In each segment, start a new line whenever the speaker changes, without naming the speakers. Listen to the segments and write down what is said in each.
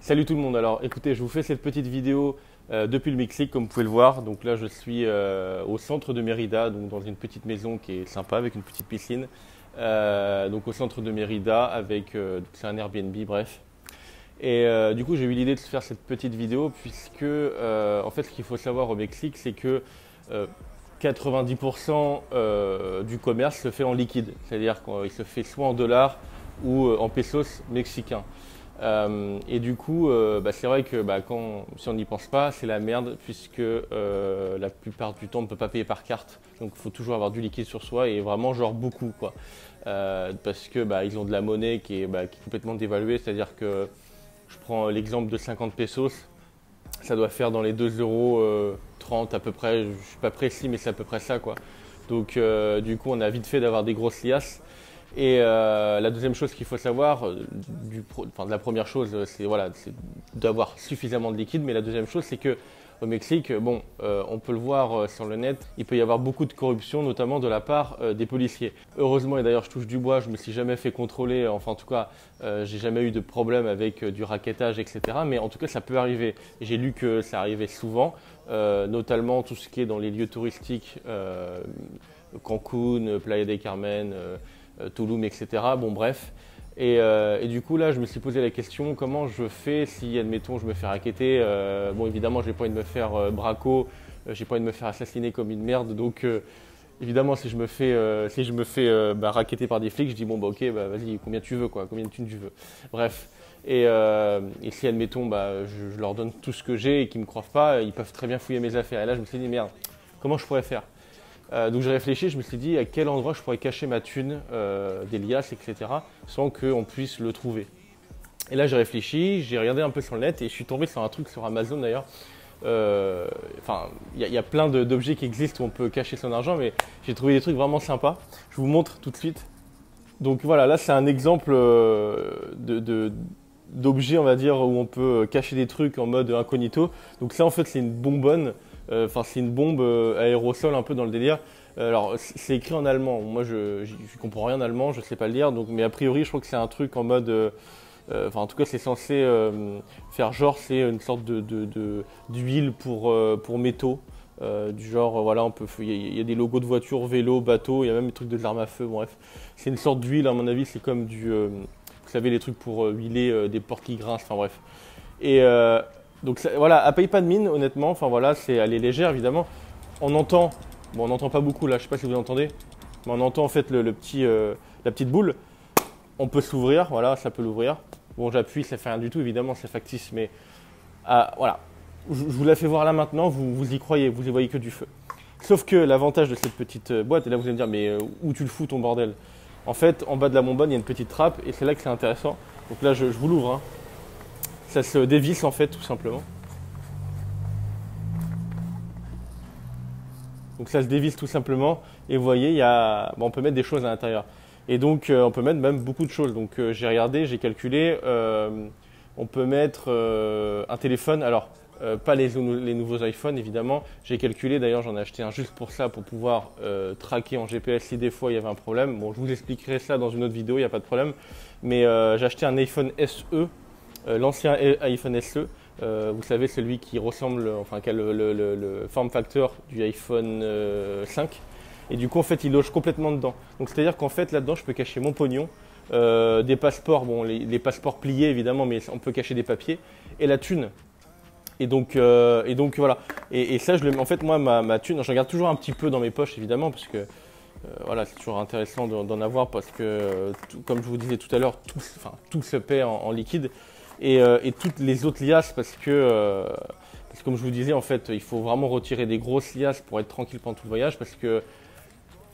Salut tout le monde, alors écoutez, je vous fais cette petite vidéo depuis le Mexique comme vous pouvez le voir. Donc là je suis au centre de Mérida, donc dans une petite maison qui est sympa avec une petite piscine. Donc au centre de Mérida avec, c'est un Airbnb bref. Et du coup j'ai eu l'idée de faire cette petite vidéo puisque en fait ce qu'il faut savoir au Mexique c'est que 90% du commerce se fait en liquide. C'est-à-dire qu'il se fait soit en dollars ou en pesos mexicains. Et du coup, c'est vrai que si on n'y pense pas, c'est la merde puisque la plupart du temps on ne peut pas payer par carte. Donc il faut toujours avoir du liquide sur soi et vraiment genre beaucoup quoi. Parce que ils ont de la monnaie qui est complètement dévaluée. C'est-à-dire que je prends l'exemple de 50 pesos, ça doit faire dans les 2,30 € à peu près. Je ne suis pas précis mais c'est à peu près ça quoi. Donc du coup on a vite fait d'avoir des grosses liasses. Et la deuxième chose qu'il faut savoir, la première chose, c'est d'avoir suffisamment de liquide. Mais la deuxième chose, c'est que au Mexique, on peut le voir sur le net, il peut y avoir beaucoup de corruption, notamment de la part des policiers. Heureusement, et d'ailleurs je touche du bois, je me suis jamais fait contrôler. Enfin, en tout cas, j'ai jamais eu de problème avec du rackettage, etc. Mais en tout cas, ça peut arriver. J'ai lu que ça arrivait souvent, notamment tout ce qui est dans les lieux touristiques, Cancun, Playa del Carmen. Tulum, etc. Bon, bref. Et du coup, là, je me suis posé la question comment je fais si, admettons, je me fais racketter. Bon, évidemment, j'ai pas envie de me faire braco, j'ai pas envie de me faire assassiner comme une merde. Donc, évidemment, si je me fais racketter par des flics, je dis bon, ok, vas-y, combien tu veux, quoi, combien de thunes tu veux. Bref. Et si, admettons, je leur donne tout ce que j'ai et qu'ils me croient pas, ils peuvent très bien fouiller mes affaires. Et là, je me suis dit, merde, comment je pourrais faire? Donc j'ai réfléchi, je me suis dit à quel endroit je pourrais cacher ma thune, des liasses, etc. sans qu'on puisse le trouver. Et là j'ai réfléchi, j'ai regardé un peu sur le net et je suis tombé sur un truc sur Amazon d'ailleurs. Il y a plein d'objets qui existent où on peut cacher son argent, mais j'ai trouvé des trucs vraiment sympas. Je vous montre tout de suite. Donc voilà, là c'est un exemple d'objet, on va dire, où on peut cacher des trucs en mode incognito. Donc ça en fait c'est une bonbonne. C'est une bombe aérosol un peu dans le délire. Alors c'est écrit en allemand. Moi je comprends rien en allemand, je sais pas le lire. Donc, mais a priori je crois que c'est un truc en mode. En tout cas c'est censé faire genre c'est une sorte d'huile pour métaux. Du genre voilà il y a des logos de voitures, vélo, bateau. Il y a même des trucs de l'arme à feu. Bref, c'est une sorte d'huile à mon avis. C'est comme vous savez les trucs pour huiler des portes qui grincent. Enfin bref. Et donc voilà, elle paye pas de mine honnêtement, elle est légère évidemment. On entend, on n'entend pas beaucoup là, je sais pas si vous entendez, mais on entend en fait la petite boule. On peut s'ouvrir, voilà, ça peut l'ouvrir. Bon, j'appuie, ça fait rien du tout évidemment, c'est factice, mais voilà. Je vous la fais voir là maintenant, vous y croyez, vous y voyez que du feu. Sauf que l'avantage de cette petite boîte, et là vous allez me dire, mais où tu le fous ton bordel? En fait, en bas de la bonbonne, il y a une petite trappe et c'est là que c'est intéressant. Donc là, je vous l'ouvre, hein. Ça se dévisse en fait tout simplement. Donc ça se dévisse tout simplement et vous voyez on peut mettre des choses à l'intérieur. Et donc on peut mettre même beaucoup de choses. Donc j'ai regardé, j'ai calculé, on peut mettre un téléphone. Alors pas les nouveaux iPhones évidemment. J'ai calculé, d'ailleurs j'en ai acheté un juste pour ça, pour pouvoir traquer en GPS si des fois il y avait un problème. Bon, je vous expliquerai ça dans une autre vidéo, il n'y a pas de problème. Mais j'ai acheté un iPhone SE. L'ancien iPhone SE, vous savez, celui qui ressemble, qui a le form factor du iPhone 5. Et du coup, en fait, il loge complètement dedans. Donc, c'est-à-dire qu'en fait, là-dedans, je peux cacher mon pognon, des passeports, bon, les passeports pliés évidemment, mais on peut cacher des papiers, et la thune. Et donc voilà. Et ça, en fait, moi, ma thune, je regarde toujours un petit peu dans mes poches évidemment, parce que voilà, c'est toujours intéressant d'en avoir, parce que, comme je vous disais tout à l'heure, tout se paie en liquide. Et toutes les autres liasses parce que comme je vous disais en fait il faut vraiment retirer des grosses liasses pour être tranquille pendant tout le voyage, parce que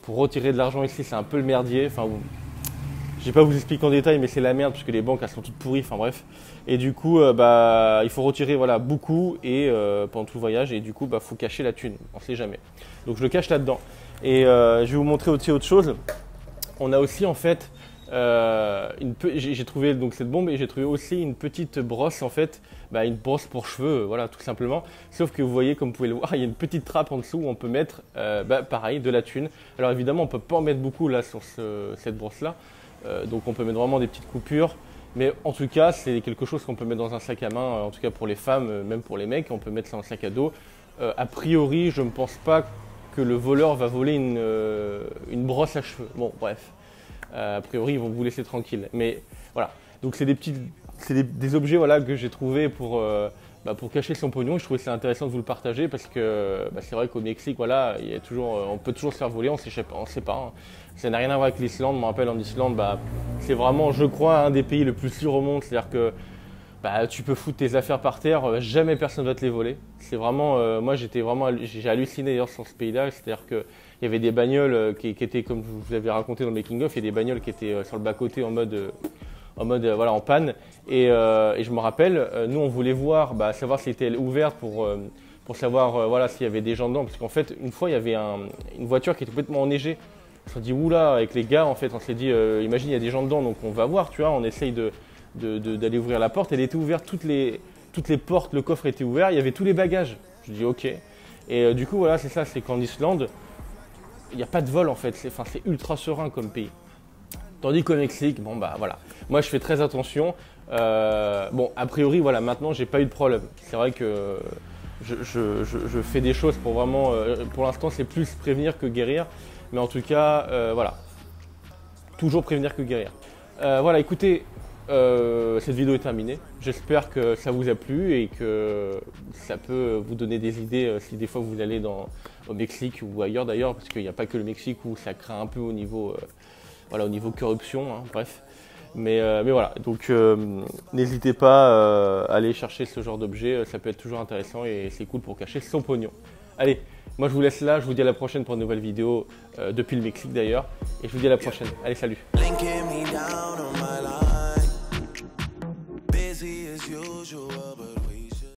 pour retirer de l'argent ici c'est un peu le merdier. Je vais pas vous expliquer en détail mais c'est la merde puisque les banques elles sont toutes pourries, enfin bref. Et du coup il faut retirer beaucoup et pendant tout le voyage, et du coup faut cacher la thune, on sait jamais. Donc je le cache là-dedans. Et je vais vous montrer aussi autre chose. On a aussi en fait j'ai trouvé donc cette bombe, et j'ai trouvé aussi une petite brosse en fait, une brosse pour cheveux, voilà tout simplement. Sauf que vous voyez, comme vous pouvez le voir, il y a une petite trappe en dessous où on peut mettre pareil de la thune. Alors évidemment on peut pas en mettre beaucoup là sur cette brosse là, donc on peut mettre vraiment des petites coupures. Mais en tout cas, c'est quelque chose qu'on peut mettre dans un sac à main, en tout cas pour les femmes, même pour les mecs, on peut mettre ça dans un sac à dos. A priori, je ne pense pas que le voleur va voler une brosse à cheveux. Bon, bref. A priori, ils vont vous laisser tranquille. Mais voilà. Donc, c'est des objets voilà, que j'ai trouvés pour cacher son pognon. Je trouvais que c'est intéressant de vous le partager parce que c'est vrai qu'au Mexique, voilà, il y a toujours, on peut toujours se faire voler, on ne sait pas. Hein. Ça n'a rien à voir avec l'Islande. Je me rappelle, en Islande, c'est vraiment, je crois, un des pays le plus sûr au monde. C'est-à-dire que tu peux foutre tes affaires par terre, jamais personne ne va te les voler. C'est vraiment, moi j'ai halluciné d'ailleurs sur ce pays-là. C'est-à-dire qu'il y avait des bagnoles qui étaient, comme je vous avais raconté dans le making of, il y a des bagnoles qui étaient sur le bas-côté en mode voilà, en panne. Et je me rappelle, nous on voulait voir, savoir si était ouverte pour savoir voilà, s'il y avait des gens dedans. Parce qu'en fait, une fois, il y avait une voiture qui était complètement enneigée. On s'est dit, oula, avec les gars, en fait, on s'est dit, imagine, il y a des gens dedans, donc on va voir, tu vois, on essaye d'aller ouvrir la porte. Elle était ouverte, toutes les portes, le coffre était ouvert, il y avait tous les bagages. Je dis, ok. Et du coup, voilà, c'est ça, c'est qu'en Islande, il n'y a pas de vol, en fait. C'est ultra serein comme pays. Tandis qu'au Mexique, bon, voilà. Moi, je fais très attention. Bon, a priori, voilà, maintenant, j'ai pas eu de problème. C'est vrai que je fais des choses pour vraiment, pour l'instant, c'est plus prévenir que guérir. Mais en tout cas, voilà, toujours prévenir que guérir. Voilà, écoutez, cette vidéo est terminée. J'espère que ça vous a plu et que ça peut vous donner des idées si des fois vous allez au Mexique ou ailleurs d'ailleurs, parce qu'il n'y a pas que le Mexique où ça craint un peu au niveau, voilà, au niveau corruption, hein, bref. Mais voilà, donc n'hésitez pas à aller chercher ce genre d'objet, ça peut être toujours intéressant et c'est cool pour cacher son pognon. Allez, moi je vous laisse là, je vous dis à la prochaine pour une nouvelle vidéo, depuis le Mexique d'ailleurs, et je vous dis à la prochaine. Allez, salut! Busy as usual, but